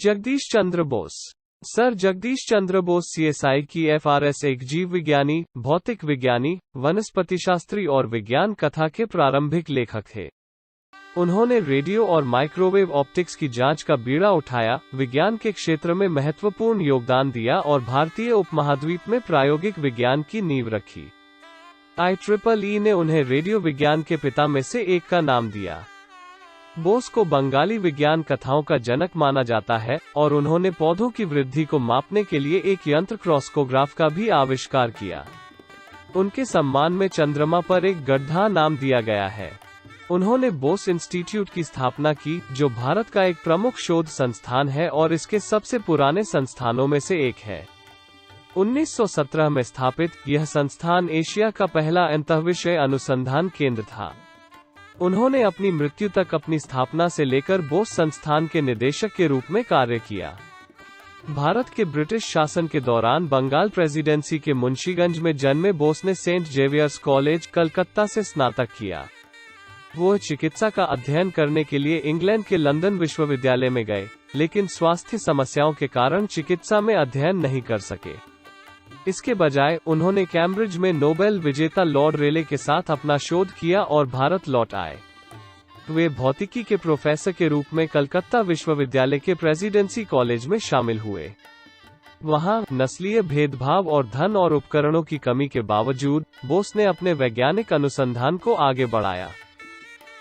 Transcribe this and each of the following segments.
Jagdish Chandra Bose. Sir Jagdish Chandra Bose CSI की FRS एक जीव विज्ञानी, भौतिक विज्ञानी, वनस्पतिशास्त्री और विज्ञान कथा के प्रारंभिक लेखक थे। उन्होंने रेडियो और माइक्रोवेव ऑप्टिक्स की जांच का बीड़ा उठाया, विज्ञान के क्षेत्र में महत्वपूर्ण योगदान दिया और भारतीय उपमहाद्वीप में प्रायोगिक विज्ञान की नींव रखी। IEEE ने उन्हें रेडियो विज्ञान के पिता में से एक का नाम दिया। बोस को बंगाली विज्ञान कथाओं का जनक माना जाता है और उन्होंने पौधों की वृद्धि को मापने के लिए एक यंत्र क्रॉस्कोग्राफ का भी आविष्कार किया। उनके सम्मान में चंद्रमा पर एक गड्ढा नाम दिया गया है। उन्होंने बोस इंस्टीट्यूट की स्थापना की, जो भारत का एक प्रमुख शोध संस्थान है और इसके सबसे पुराने संस्थानों में से एक है। 1917 में स्थापित, यह संस्थान एशिया का पहला अंतःविषय अनुसंधान केंद्र था। उन्होंने अपनी मृत्यु तक अपनी स्थापना से लेकर बोस संस्थान के निदेशक के रूप में कार्य किया। भारत के ब्रिटिश शासन के दौरान बंगाल प्रेसिडेंसी के मुंशीगंज में जन्मे बोस ने सेंट जेवियर्स कॉलेज, कलकत्ता से स्नातक किया। वो चिकित्सा का अध्ययन करने के लिए इंग्लैंड के लंदन विश्वविद्यालय में गए, लेकिन स्वास्थ्य समस्याओं के कारण चिकित्सा में अध्ययन नहीं कर सके। इसके बजाय उन्होंने कैम्ब्रिज में नोबेल विजेता लॉर्ड रेले के साथ अपना शोध किया और भारत लौट आए। वे भौतिकी के प्रोफेसर के रूप में कलकत्ता विश्वविद्यालय के प्रेसिडेंसी कॉलेज में शामिल हुए। वहां नस्लीय भेदभाव और धन और उपकरणों की कमी के बावजूद बोस ने अपने वैज्ञानिक अनुसंधान को आगे बढ़ाया।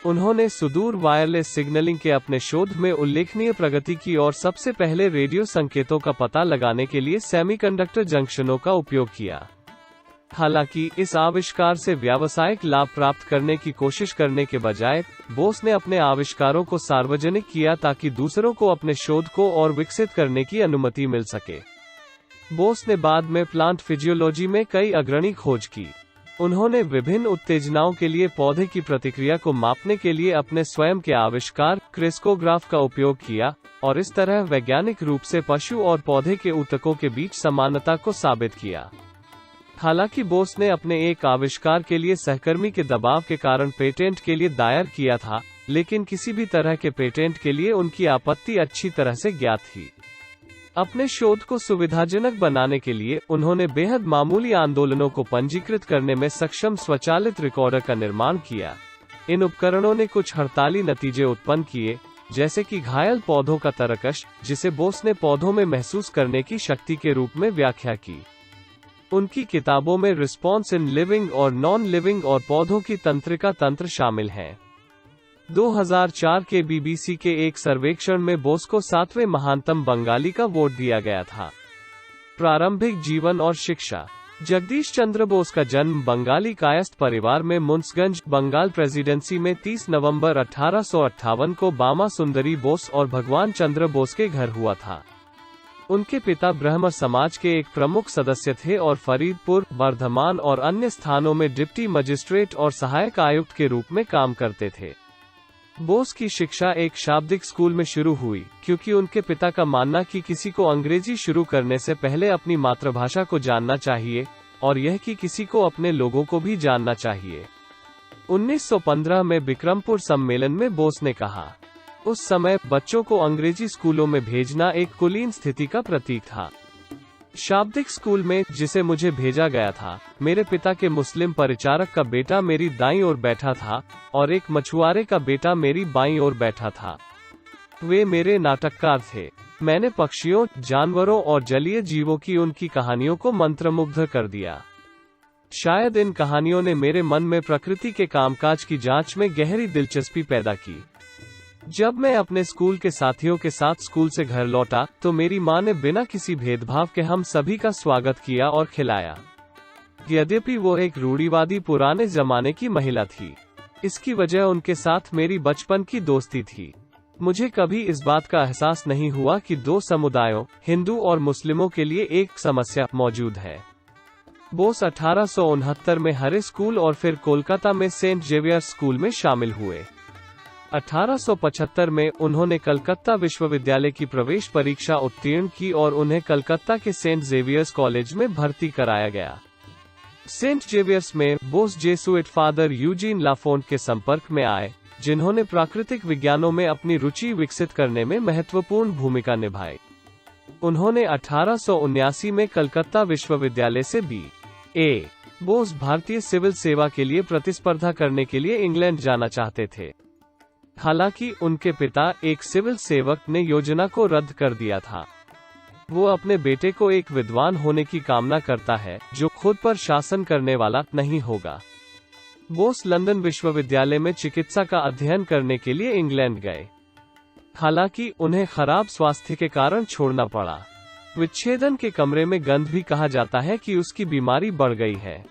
उन्होंने सुदूर वायरलेस सिग्नलिंग के अपने शोध में उल्लेखनीय प्रगति की और सबसे पहले रेडियो संकेतों का पता लगाने के लिए सेमीकंडक्टर जंक्शनों का उपयोग किया। हालांकि इस आविष्कार से व्यावसायिक लाभ प्राप्त करने की कोशिश करने के बजाय बोस ने अपने आविष्कारों को सार्वजनिक किया ताकि दूसरों को अपने शोध को और विकसित करने की अनुमति मिल सके। बोस ने बाद में प्लांट फिजियोलॉजी में कई अग्रणी खोज की। उन्होंने विभिन्न उत्तेजनाओं के लिए पौधे की प्रतिक्रिया को मापने के लिए अपने स्वयं के आविष्कार क्रेस्कोग्राफ का उपयोग किया और इस तरह वैज्ञानिक रूप से पशु और पौधे के ऊतकों के बीच समानता को साबित किया। हालांकि बोस ने अपने एक आविष्कार के लिए सहकर्मी के दबाव के कारण पेटेंट के लिए दायर किया था, लेकिन किसी भी तरह के पेटेंट के लिए उनकी आपत्ति अच्छी तरह से ज्ञात थी। अपने शोध को सुविधाजनक बनाने के लिए उन्होंने बेहद मामूली आंदोलनों को पंजीकृत करने में सक्षम स्वचालित रिकॉर्डर का निर्माण किया। इन उपकरणों ने कुछ हड़ताली नतीजे उत्पन्न किए, जैसे कि घायल पौधों का तरकश, जिसे बोस ने पौधों में महसूस करने की शक्ति के रूप में व्याख्या की। उनकी किताबों में रिस्पॉन्स इन लिविंग और नॉन लिविंग और पौधों की तंत्रिका तंत्र शामिल हैं। 2004 के BBC के एक सर्वेक्षण में बोस को 7वें महानतम बंगाली का वोट दिया गया था। प्रारंभिक जीवन और शिक्षा। जगदीश चंद्र बोस का जन्म बंगाली कायस्थ परिवार में मुंसगंज, बंगाल प्रेसिडेंसी में 30 नवंबर 1858 को बामा सुंदरी बोस और भगवान चंद्र बोस के घर हुआ था। उनके पिता ब्राह्मण समाज के एक प्रमुख सदस्य थे और फरीदपुर, वर्धमान और अन्य स्थानों में डिप्टी मजिस्ट्रेट और सहायक आयुक्त के रूप में काम करते थे। बोस की शिक्षा एक शाब्दिक स्कूल में शुरू हुई, क्योंकि उनके पिता का मानना कि किसी को अंग्रेजी शुरू करने से पहले अपनी मातृभाषा को जानना चाहिए और यह कि किसी को अपने लोगों को भी जानना चाहिए। 1915 में बिक्रमपुर सम्मेलन में बोस ने कहा, उस समय बच्चों को अंग्रेजी स्कूलों में भेजना एक कुलीन स्थिति का प्रतीक था। शाब्दिक स्कूल में, जिसे मुझे भेजा गया था, मेरे पिता के मुस्लिम परिचारक का बेटा मेरी दाईं ओर बैठा था और एक मछुआरे का बेटा मेरी बाईं ओर बैठा था। वे मेरे नाटककार थे। मैंने पक्षियों, जानवरों और जलीय जीवों की उनकी कहानियों को मंत्रमुग्ध कर दिया। शायद इन कहानियों ने मेरे मन में प्रकृति के कामकाज की जांच में गहरी दिलचस्पी पैदा की। जब मैं अपने स्कूल के साथियों के साथ स्कूल से घर लौटा, तो मेरी मां ने बिना किसी भेदभाव के हम सभी का स्वागत किया और खिलाया। यद्यपि वो एक रूढ़िवादी पुराने जमाने की महिला थी, इसकी वजह उनके साथ मेरी बचपन की दोस्ती थी। मुझे कभी इस बात का एहसास नहीं हुआ कि दो समुदायों, हिंदू और मुस्लिमों के लिए एक समस्या मौजूद है। बोस 1869 में हरे स्कूल और फिर कोलकाता में सेंट जेवियर्स स्कूल में शामिल हुए। 1875 में उन्होंने कलकत्ता विश्वविद्यालय की प्रवेश परीक्षा उत्तीर्ण की और उन्हें कलकत्ता के सेंट जेवियर्स कॉलेज में भर्ती कराया गया। सेंट जेवियर्स में बोस जेसुइट फादर यूजीन लाफोंट के संपर्क में आए, जिन्होंने प्राकृतिक विज्ञानों में अपनी रुचि विकसित करने में महत्वपूर्ण भूमिका निभाई। उन्होंने 1879 में कलकत्ता विश्वविद्यालय से B.A. बोस भारतीय सिविल सेवा के लिए प्रतिस्पर्धा करने के लिए इंग्लैंड जाना चाहते थे। हालांकि उनके पिता, एक सिविल सेवक, ने योजना को रद्द कर दिया था। वो अपने बेटे को एक विद्वान होने की कामना करता है, जो खुद पर शासन करने वाला नहीं होगा। बोस लंदन विश्वविद्यालय में चिकित्सा का अध्ययन करने के लिए इंग्लैंड गए। हालांकि उन्हें खराब स्वास्थ्य के कारण छोड़ना पड़ा। विच्छेदन के कमरे में गंध भी कहा जाता है कि उसकी बीमारी बढ़ गई है।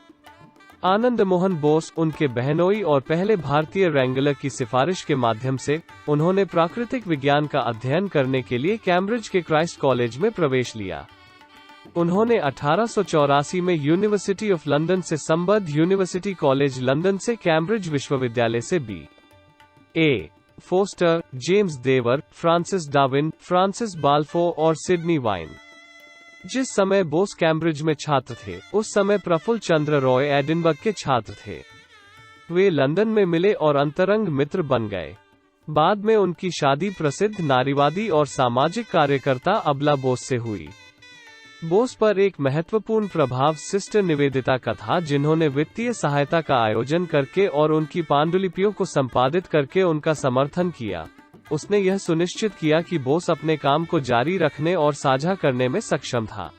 आनंद मोहन बोस, उनके बहनोई और पहले भारतीय रैंगलर की सिफारिश के माध्यम से, उन्होंने प्राकृतिक विज्ञान का अध्ययन करने के लिए कैम्ब्रिज के क्राइस्ट कॉलेज में प्रवेश लिया। उन्होंने 1884 में यूनिवर्सिटी ऑफ लंदन से संबद्ध यूनिवर्सिटी कॉलेज लंदन से कैम्ब्रिज विश्वविद्यालय से B.A. फोस्टर, जेम्स देवर, फ्रांसिस डार्विन, फ्रांसिस बाल्फोर और सिडनी वाइन। जिस समय बोस कैम्ब्रिज में छात्र थे, उस समय प्रफुल्ल चंद्र रॉय एडिनबर्ग के छात्र थे। वे लंदन में मिले और अंतरंग मित्र बन गए। बाद में उनकी शादी प्रसिद्ध नारीवादी और सामाजिक कार्यकर्ता अबला बोस से हुई। बोस पर एक महत्वपूर्ण प्रभाव सिस्टर निवेदिता का था, जिन्होंने वित्तीय सहायता का आयोजन करके और उनकी पांडुलिपियों को संपादित करके उनका समर्थन किया। उसने यह सुनिश्चित किया कि बोस अपने काम को जारी रखने और साझा करने में सक्षम था।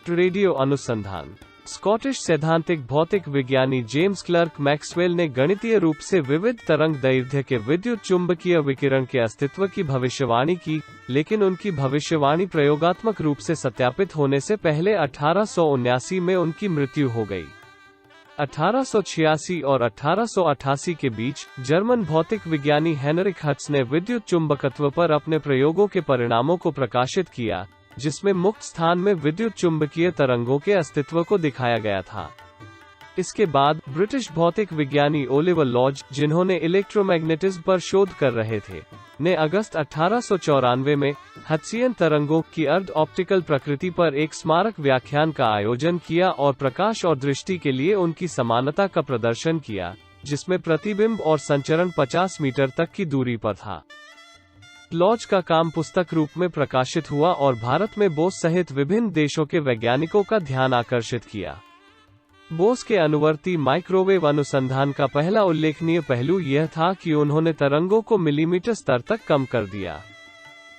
रेडियो अनुसंधान। स्कॉटिश सैद्धांतिक भौतिक विज्ञानी जेम्स क्लर्क मैक्सवेल ने गणितीय रूप से विविध तरंग दैर्ध्य के विद्युत चुंबकीय विकिरण के अस्तित्व की भविष्यवाणी की, लेकिन उनकी भविष्यवाणी प्रयोगात्मक रूप से सत्यापित होने से पहले 1879 में उनकी मृत्यु हो गई। 1886 और 1888 के बीच जर्मन भौतिक विज्ञानी हेनरिक हर्ट्ज ने विद्युत चुंबकत्व पर अपने प्रयोगों के परिणामों को प्रकाशित किया, जिसमें मुक्त स्थान में विद्युत चुंबकीय तरंगों के अस्तित्व को दिखाया गया था। इसके बाद ब्रिटिश भौतिक विज्ञानी ओलिवर लॉज, जिन्होंने इलेक्ट्रोमैग्नेटिज्म पर शोध कर रहे थे, ने अगस्त 1894 में हर्ट्जियन तरंगों की अर्ध ऑप्टिकल प्रकृति पर एक स्मारक व्याख्यान का आयोजन किया और प्रकाश और दृष्टि के लिए उनकी समानता का प्रदर्शन किया, जिसमें प्रतिबिंब और संचरण 50 मीटर तक की दूरी पर था। लॉज का काम पुस्तक रूप में प्रकाशित हुआ और भारत में बोस सहित विभिन्न देशों के वैज्ञानिकों का ध्यान आकर्षित किया। बोस के अनुवर्ती माइक्रोवेव अनुसंधान का पहला उल्लेखनीय पहलू यह था कि उन्होंने तरंगों को मिलीमीटर स्तर तक कम कर दिया।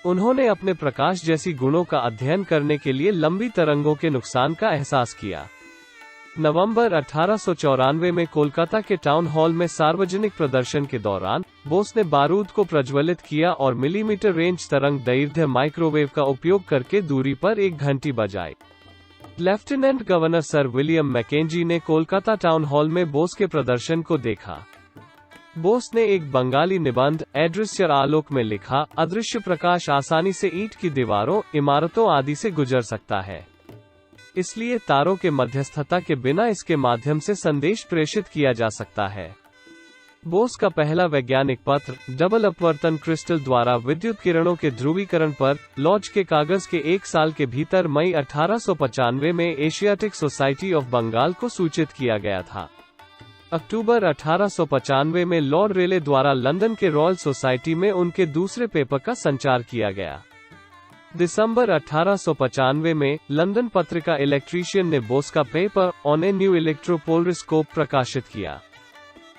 उन्होंने अपने प्रकाश जैसी गुणों का अध्ययन करने के लिए लंबी तरंगों के नुकसान का एहसास किया। नवंबर 1894 में कोलकाता के टाउन हॉल में सार्वजनिक प्रदर्शन के दौरान बोस ने बारूद को प्रज्वलित किया और मिलीमीटर रेंज तरंग दैर्ध्य माइक्रोवेव का उपयोग करके दूरी पर एक घंटी बजाई। Lieutenant governor sir William Mackenzie ने कोलकाता टाउन हॉल में बोस के प्रदर्शन को देखा। बोस ने एक बंगाली निबंध अदृश्य आलोक में लिखा, अदृश्य प्रकाश आसानी से ईंट की दीवारों, इमारतों आदि से गुजर सकता है, इसलिए तारों के मध्यस्थता के बिना इसके माध्यम से संदेश प्रेषित किया जा सकता है। बोस का पहला वैज्ञानिक पत्र डबल अपवर्तन क्रिस्टल द्वारा विद्युत किरणों के ध्रुवीकरण पर लॉज के कागज के एक साल के भीतर मई 1895 में एशियाटिक सोसाइटी ऑफ बंगाल को सूचित किया गया था। अक्टूबर 1895 में लॉर्ड रेले द्वारा लंदन के रॉयल सोसाइटी में उनके दूसरे पेपर का संचार किया गया। दिसंबर 1895 में लंदन पत्रिका इलेक्ट्रीशियन ने बोस का पेपर ऑन ए न्यू इलेक्ट्रोपोलरिस्कोप प्रकाशित किया।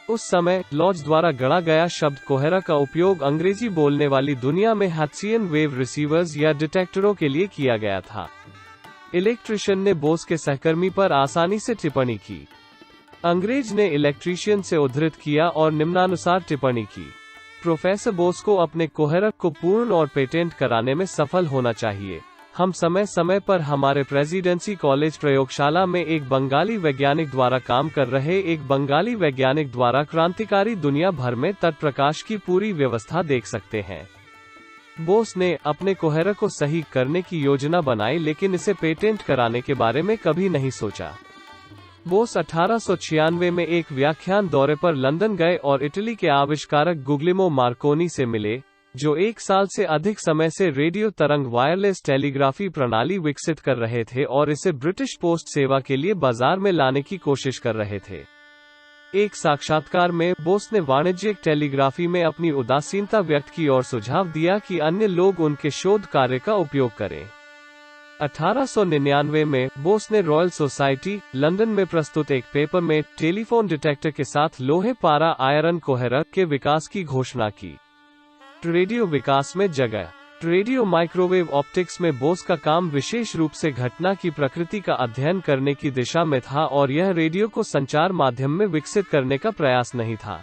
उस समय लॉज द्वारा गढ़ा गया शब्द कोहेरा का उपयोग अंग्रेजी बोलने वाली दुनिया में हर्ट्जियन वेव रिसीवर्स या डिटेक्टरों के लिए किया गया था। इलेक्ट्रीशियन ने बोस के सहकर्मी पर आसानी से टिप्पणी की। अंग्रेज ने इलेक्ट्रीशियन से उद्धृत किया और निम्नानुसार टिप्पणी की, प्रोफेसर बोस को अपने कोहेरा को पूर्ण और पेटेंट कराने में सफल होना चाहिए। हम समय समय पर हमारे प्रेसिडेंसी कॉलेज प्रयोगशाला में एक बंगाली वैज्ञानिक द्वारा काम कर रहे एक बंगाली वैज्ञानिक द्वारा क्रांतिकारी दुनिया भर में तत्प्रकाश की पूरी व्यवस्था देख सकते हैं। बोस ने अपने कोहेरा को सही करने की योजना बनाई, लेकिन इसे पेटेंट कराने के बारे में कभी नहीं सोचा। बोस 1896 में एक व्याख्यान दौरे पर लंदन गए और इटली के आविष्कारक गुग्लिमो मार्कोनी से मिले, जो एक साल से अधिक समय से रेडियो तरंग वायरलेस टेलीग्राफी प्रणाली विकसित कर रहे थे और इसे ब्रिटिश पोस्ट सेवा के लिए बाजार में लाने की कोशिश कर रहे थे। एक साक्षात्कार में बोस ने वाणिज्यिक टेलीग्राफी में अपनी उदासीनता व्यक्त की और सुझाव दिया कि अन्य लोग उनके शोध कार्य का उपयोग करें। 1899 में बोस ने रॉयल सोसाइटी लंदन में प्रस्तुत एक पेपर में टेलीफोन डिटेक्टर के साथ लोहे पारा आयरन कोहेरर के विकास की घोषणा की। रेडियो विकास में जगह। रेडियो माइक्रोवेव ऑप्टिक्स में बोस का काम विशेष रूप से घटना की प्रकृति का अध्ययन करने की दिशा में था और यह रेडियो को संचार माध्यम में विकसित करने का प्रयास नहीं था।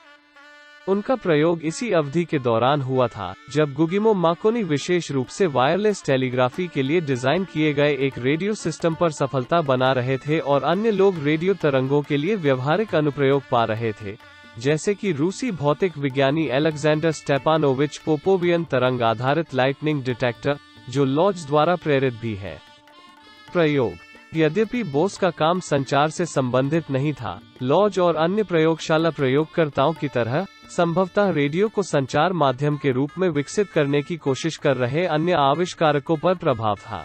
उनका प्रयोग इसी अवधि के दौरान हुआ था जब गुगिमो मार्कोनी विशेष रूप से वायरलेस टेलीग्राफी के लिए डिजाइन किए गए एक रेडियो सिस्टम पर सफलता बना रहे थे और अन्य लोग रेडियो तरंगों के लिए व्यवहारिक अनुप्रयोग पा रहे थे, जैसे कि रूसी भौतिक विज्ञानी अलेक्जेंडर स्टेपानोविच पोपोवियन तरंग आधारित लाइटनिंग डिटेक्टर, जो लॉज द्वारा प्रेरित भी है। प्रयोग। यद्यपि बोस का काम संचार से संबंधित नहीं था, लॉज और अन्य प्रयोगशाला प्रयोगकर्ताओं की तरह संभवतः रेडियो को संचार माध्यम के रूप में विकसित करने की कोशिश कर रहे अन्य आविष्कारकों पर प्रभाव था।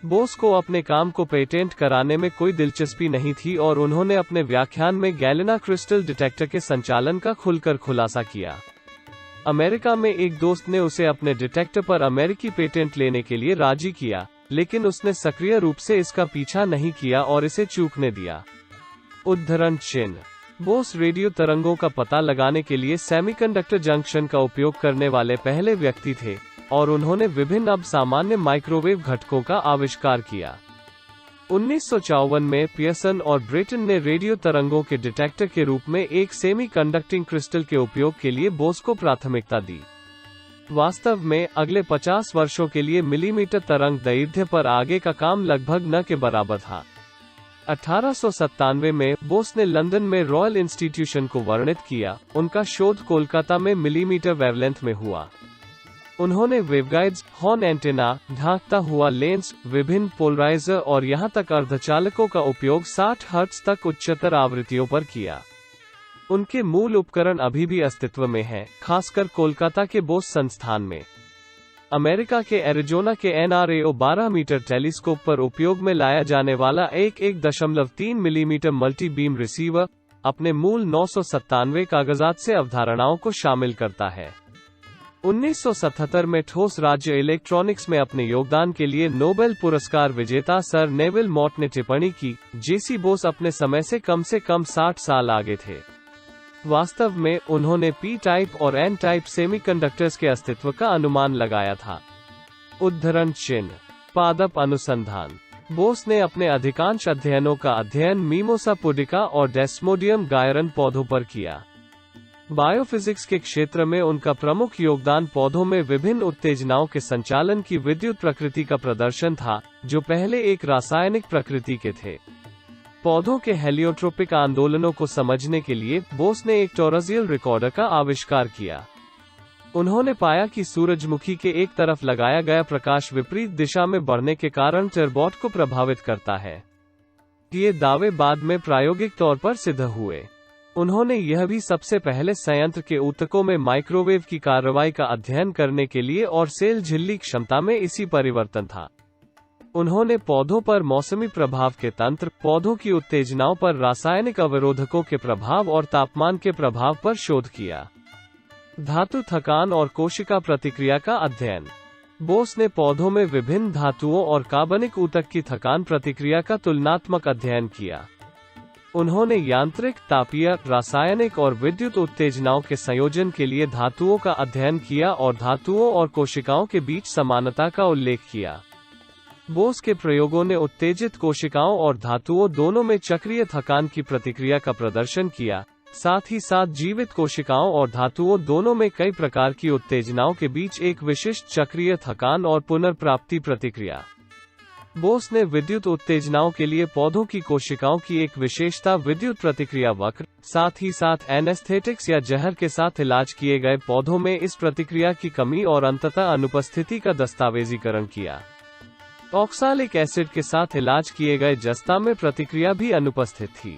बोस को अपने काम को पेटेंट कराने में कोई दिलचस्पी नहीं थी और उन्होंने अपने व्याख्यान में गैलेना क्रिस्टल डिटेक्टर के संचालन का खुलकर खुलासा किया। अमेरिका में एक दोस्त ने उसे अपने डिटेक्टर पर अमेरिकी पेटेंट लेने के लिए राजी किया, लेकिन उसने सक्रिय रूप से इसका पीछा नहीं किया और इसे चूकने दिया। उद्धरण चिन्ह। बोस रेडियो तरंगों का पता लगाने के लिए सेमीकंडक्टर जंक्शन का उपयोग करने वाले पहले व्यक्ति थे और उन्होंने विभिन्न अब सामान्य माइक्रोवेव घटकों का आविष्कार किया। 1954 में पियर्सन और ब्रेटन ने रेडियो तरंगों के डिटेक्टर के रूप में एक सेमी कंडक्टिंग क्रिस्टल के उपयोग के लिए बोस को प्राथमिकता दी। वास्तव में अगले 50 वर्षों के लिए मिलीमीटर तरंग दैर्घ्य पर आगे का काम लगभग न के बराबर था। 1897 में बोस ने लंदन में रॉयल इंस्टीट्यूशन को वर्णित किया। उनका शोध कोलकाता में मिलीमीटर वेवलेंथ में हुआ। उन्होंने वेवगाइड्स, हॉर्न एंटेना, ढांकता हुआ लेंस, विभिन्न पोलराइजर और यहां तक अर्धचालकों का उपयोग 60 हर्ट्ज तक उच्चतर आवृत्तियों पर किया। उनके मूल उपकरण अभी भी अस्तित्व में हैं, खासकर कोलकाता के बोस संस्थान में। अमेरिका के एरिजोना के NRAO 12 मीटर टेलीस्कोप पर उपयोग में लाया जाने वाला एक 1.3 मिलीमीटर मल्टी बीम रिसीवर अपने मूल 997 कागजात से अवधारणाओं को शामिल करता है। 1977 में ठोस राज्य इलेक्ट्रॉनिक्स में अपने योगदान के लिए नोबेल पुरस्कार विजेता सर नेविल मॉट ने टिप्पणी की, जेसी बोस अपने समय से कम 60 साल आगे थे। वास्तव में उन्होंने पी टाइप और एन टाइप सेमीकंडक्टर्स के अस्तित्व का अनुमान लगाया था। उद्धरण चिन्ह। पादप अनुसंधान। बोस ने अपने अधिकांश अध्ययनों का अध्ययन मीमोसा पुडिका और डेस्मोडियम गायरन पौधों पर किया। बायोफिजिक्स के क्षेत्र में उनका प्रमुख योगदान पौधों में विभिन्न उत्तेजनाओं के संचालन की विद्युत प्रकृति का प्रदर्शन था, जो पहले एक रासायनिक प्रकृति के थे। पौधों के हेलियोट्रोपिक आंदोलनों को समझने के लिए बोस ने एक टोरजियल रिकॉर्डर का आविष्कार किया। उन्होंने पाया कि सूरजमुखी के एक तरफ लगाया गया प्रकाश विपरीत दिशा में बढ़ने के कारण टर्बॉट को प्रभावित करता है। ये दावे बाद में प्रायोगिक तौर पर सिद्ध हुए। उन्होंने यह भी सबसे पहले संयंत्र के ऊतकों में माइक्रोवेव की कार्रवाई का अध्ययन करने के लिए और सेल झिल्ली क्षमता में इसी परिवर्तन था। उन्होंने पौधों पर मौसमी प्रभाव के तंत्र, पौधों की उत्तेजनाओं पर रासायनिक अवरोधकों के प्रभाव और तापमान के प्रभाव पर शोध किया। धातु थकान और कोशिका प्रतिक्रिया का अध्ययन। बोस ने पौधों में विभिन्न धातुओं और कार्बनिक ऊतक की थकान प्रतिक्रिया का तुलनात्मक अध्ययन किया। उन्होंने यांत्रिक, तापीय, रासायनिक और विद्युत उत्तेजनाओं के संयोजन के लिए धातुओं का अध्ययन किया और धातुओं और कोशिकाओं के बीच समानता का उल्लेख किया। बोस के प्रयोगों ने उत्तेजित कोशिकाओं और धातुओं दोनों में चक्रीय थकान की प्रतिक्रिया का प्रदर्शन किया, साथ ही साथ जीवित कोशिकाओं और धातुओं दोनों में कई प्रकार की उत्तेजनाओं के बीच एक विशिष्ट चक्रीय थकान और पुनर्प्राप्ति प्रतिक्रिया। बोस ने विद्युत उत्तेजनाओं के लिए पौधों की कोशिकाओं की एक विशेषता विद्युत प्रतिक्रिया वक्र, साथ ही साथ एनेस्थेटिक्स या जहर के साथ इलाज किए गए पौधों में इस प्रतिक्रिया की कमी और अंततः अनुपस्थिति का दस्तावेजीकरण किया। ऑक्सालिक एसिड के साथ इलाज किए गए जस्ता में प्रतिक्रिया भी अनुपस्थित थी।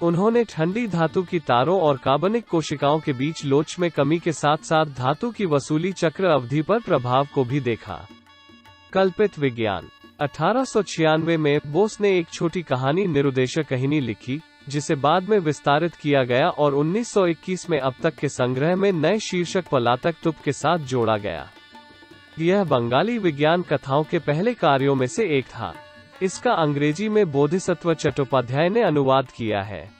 उन्होंने ठंडी धातु की तारों और कार्बनिक कोशिकाओं के बीच लोच में कमी के साथ साथ धातु की वसूली चक्र अवधि पर प्रभाव को भी देखा। कल्पित विज्ञान। 1896 में बोस ने एक छोटी कहानी निरुद्देश्य कहानी लिखी, जिसे बाद में विस्तारित किया गया और 1921 में अब तक के संग्रह में नए शीर्षक पलातक तुप के साथ जोड़ा गया। यह बंगाली विज्ञान कथाओं के पहले कार्यों में से एक था। इसका अंग्रेजी में बोधिसत्व चट्टोपाध्याय ने अनुवाद किया है।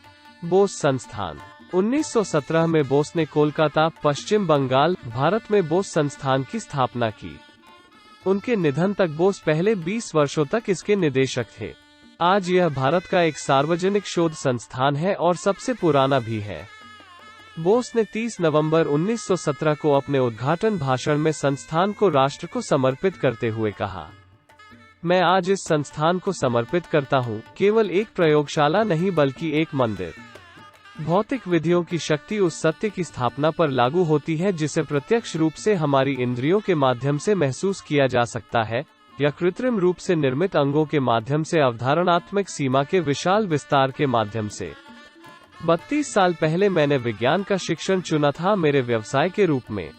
बोस संस्थान 1917 में बोस ने कोलकाता, पश्चिम बंगाल, भारत में बोस संस्थान की स्थापना की। उनके निधन तक बोस पहले 20 वर्षों तक इसके निदेशक थे। आज यह भारत का एक सार्वजनिक शोध संस्थान है और सबसे पुराना भी है। बोस ने 30 नवंबर 1917 को अपने उद्घाटन भाषण में संस्थान को राष्ट्र को समर्पित करते हुए कहा, मैं आज इस संस्थान को समर्पित करता हूँ, केवल एक प्रयोगशाला नहीं बल्कि एक मंदिर। भौतिक विधियों की शक्ति उस सत्य की स्थापना पर लागू होती है जिसे प्रत्यक्ष रूप से हमारी इंद्रियों के माध्यम से महसूस किया जा सकता है, या कृत्रिम रूप से निर्मित अंगों के माध्यम से अवधारणात्मक सीमा के विशाल विस्तार के माध्यम से। 32 साल पहले मैंने विज्ञान का शिक्षण चुना था मेरे व्यवसाय के रूप में।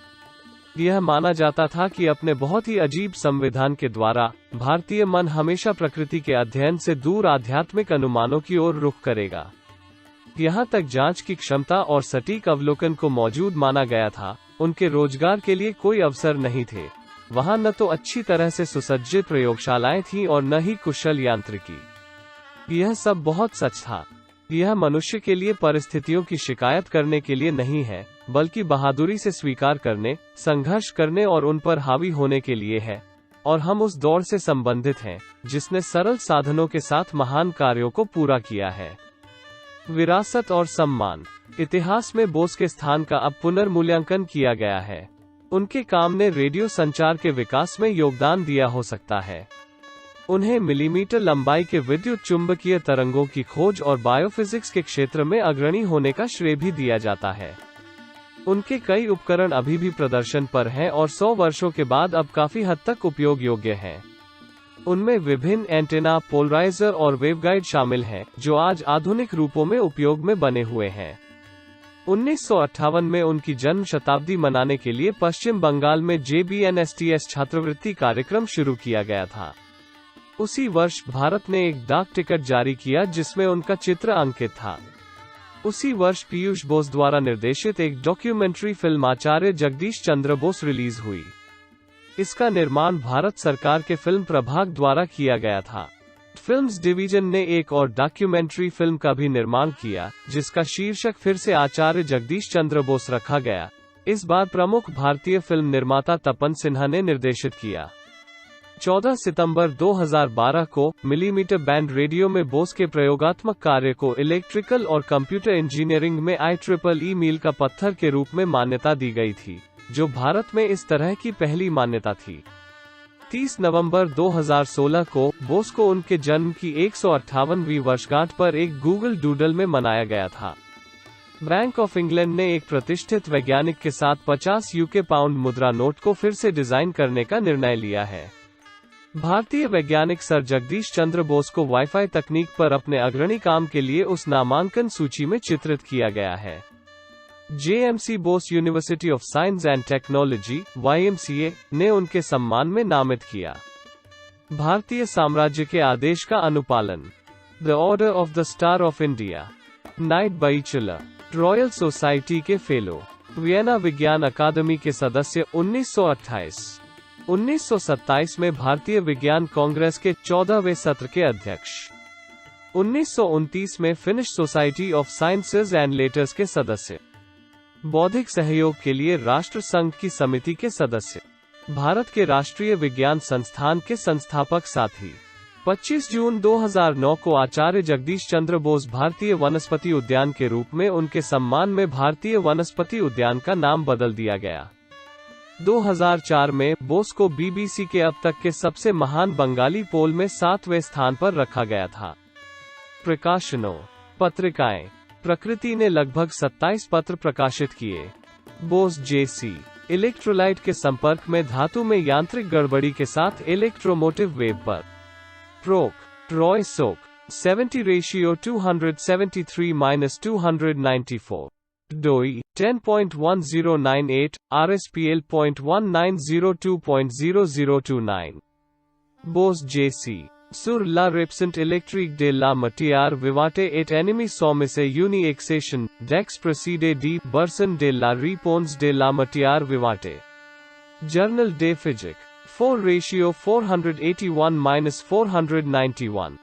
यह माना जाता था कि अपने बहुत ही अजीब संविधान के द्वारा भारतीय मन हमेशा प्रकृति के अध्ययन से दूर आध्यात्मिक अनुमानों की ओर रुख करेगा। यहाँ तक जांच की क्षमता और सटीक अवलोकन को मौजूद माना गया था। उनके रोजगार के लिए कोई अवसर नहीं थे। वहाँ न तो अच्छी तरह से सुसज्जित प्रयोगशालाएं थीं और न ही कुशल यांत्रिकी। यह सब बहुत सच था। यह मनुष्य के लिए परिस्थितियों की शिकायत करने के लिए नहीं है, बल्कि बहादुरी से स्वीकार करने, संघर्ष करने और उन पर हावी होने के लिए है। और हम उस दौड़ से संबंधित हैं, जिसने सरल साधनों के साथ महान कार्यों को पूरा किया है। विरासत और सम्मान। इतिहास में बोस के स्थान का अब पुनर्मूल्यांकन किया गया है। उनके काम ने रेडियो संचार के विकास में योगदान दिया हो सकता है। उन्हें मिलीमीटर लंबाई के विद्युत चुंबकीय तरंगों की खोज और बायोफिजिक्स के क्षेत्र में अग्रणी होने का श्रेय भी दिया जाता है। उनके कई उपकरण अभी भी प्रदर्शन पर हैं और 100 वर्षों के बाद अब काफी हद तक उपयोग योग्य हैं। उनमें विभिन्न एंटेना, पोलराइजर और वेवगाइड शामिल हैं, जो आज आधुनिक रूपों में उपयोग में बने हुए हैं। 1958 में उनकी जन्म शताब्दी मनाने के लिए पश्चिम बंगाल में JBNSTS छात्रवृत्ति कार्यक्रम शुरू किया गया था। उसी वर्ष भारत ने एक डाक टिकट जारी किया जिसमें उनका चित्र अंकित था। उसी वर्ष पीयूष बोस द्वारा निर्देशित एक डॉक्यूमेंट्री फिल्म आचार्य जगदीश चंद्र बोस रिलीज हुई। इसका निर्माण भारत सरकार के फिल्म प्रभाग द्वारा किया गया था। फिल्म्स डिवीजन ने एक और डॉक्यूमेंट्री फिल्म का भी निर्माण किया, जिसका शीर्षक फिर से आचार्य जगदीश चंद्र बोस रखा गया। इस बार प्रमुख भारतीय फिल्म निर्माता तपन सिन्हा ने निर्देशित किया। 14 सितंबर 2012 को मिलीमीटर बैंड रेडियो में बोस के प्रयोगात्मक कार्य को इलेक्ट्रिकल और कंप्यूटर इंजीनियरिंग में IEEE मील का पत्थर के रूप में मान्यता दी गई थी, जो भारत में इस तरह की पहली मान्यता थी। 30 नवंबर 2016 को बोस को उनके जन्म की 158वीं वर्षगांठ पर एक गूगल डूडल में मनाया गया था। बैंक ऑफ इंग्लैंड ने एक प्रतिष्ठित वैज्ञानिक के साथ 50 UK पाउंड मुद्रा नोट को फिर से डिजाइन करने का निर्णय लिया है। भारतीय वैज्ञानिक सर जगदीश चंद्र बोस को वाईफाई तकनीक पर अपने अग्रणी काम के लिए उस नामांकन सूची में चित्रित किया गया है। JMC Bose university of science and technology YMCA ने उनके सम्मान में नामित किया। भारतीय साम्राज्य के आदेश का अनुपालन। The order of the star of India, night bachelor, royal society के फेलो, वियना विज्ञान अकादमी के सदस्य। 1928 1927 में भारतीय विज्ञान कांग्रेस के 14वें सत्र के अध्यक्ष। 1929 में finish society of sciences and letters के सदस्य। बौद्धिक सहयोग के लिए राष्ट्र संघ की समिति के सदस्य। भारत के राष्ट्रीय विज्ञान संस्थान के संस्थापक साथी। 25 जून 2009 को आचार्य जगदीश चंद्र बोस भारतीय वनस्पति उद्यान के रूप में उनके सम्मान में भारतीय वनस्पति उद्यान का नाम बदल दिया गया। 2004 में बोस को BBC के अब तक के सबसे महान बंगाली पोल में 7वें स्थान पर रखा गया था। प्रकाशनों। पत्रिकाएं। प्रकृति ने लगभग 27 पत्र प्रकाशित किए। बोस JC। इलेक्ट्रोलाइट के संपर्क में धातु में यांत्रिक गड़बड़ी के साथ इलेक्ट्रोमोटिव वेव पर। प्रोक। ट्रॉय सोक। 70:273-294। डोई 10.1098 RSPL.1902.0029। Bose JC। Sur la représente électrique de la matière vivante et ennemie somme se uni excitation, dex procede de Burson de la réponse de la matière vivante. Journal de Physique. 4:481-491.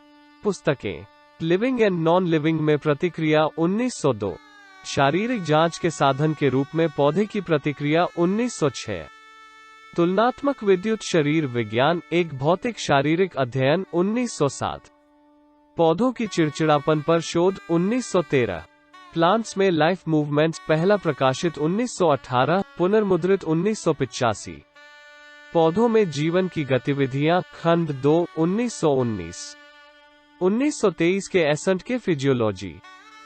पुस्तकें. Living and non living में प्रतिक्रिया 1902. शारीरिक जांच के साधन के रूप में पौधे की प्रतिक्रिया 1906. तुलनात्मक विद्युत शरीर विज्ञान एक भौतिक शारीरिक अध्ययन 1907. पौधों की चिड़चिड़ापन पर शोध 1913. प्लांट्स में लाइफ मूवमेंट्स पहला प्रकाशित 1918, पुनर्मुद्रित 1985. पौधों में जीवन की गतिविधियां खंड 2 1919. 1923 के एसेंट के फिजियोलॉजी.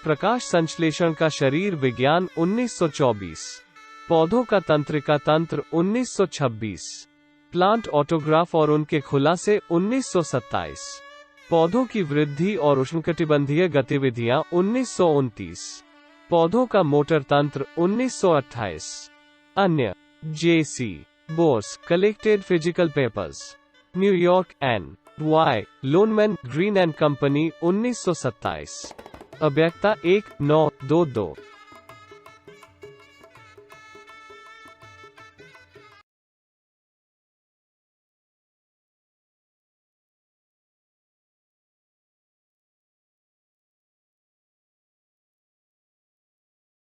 प्रकाश संश्लेषण का शरीर विज्ञान 1924. पौधों का तंत्रिका तंत्र 1926. प्लांट ऑटोग्राफ और उनके खुलासे 1927. पौधों की वृद्धि और उष्णकटिबंधीय गतिविधियां 1929. पौधों का मोटर तंत्र 1928. अन्य J.C. Bose Collected Physical Papers. New York N.Y. Longman Green and company 1927. अव्यक्ता 1922.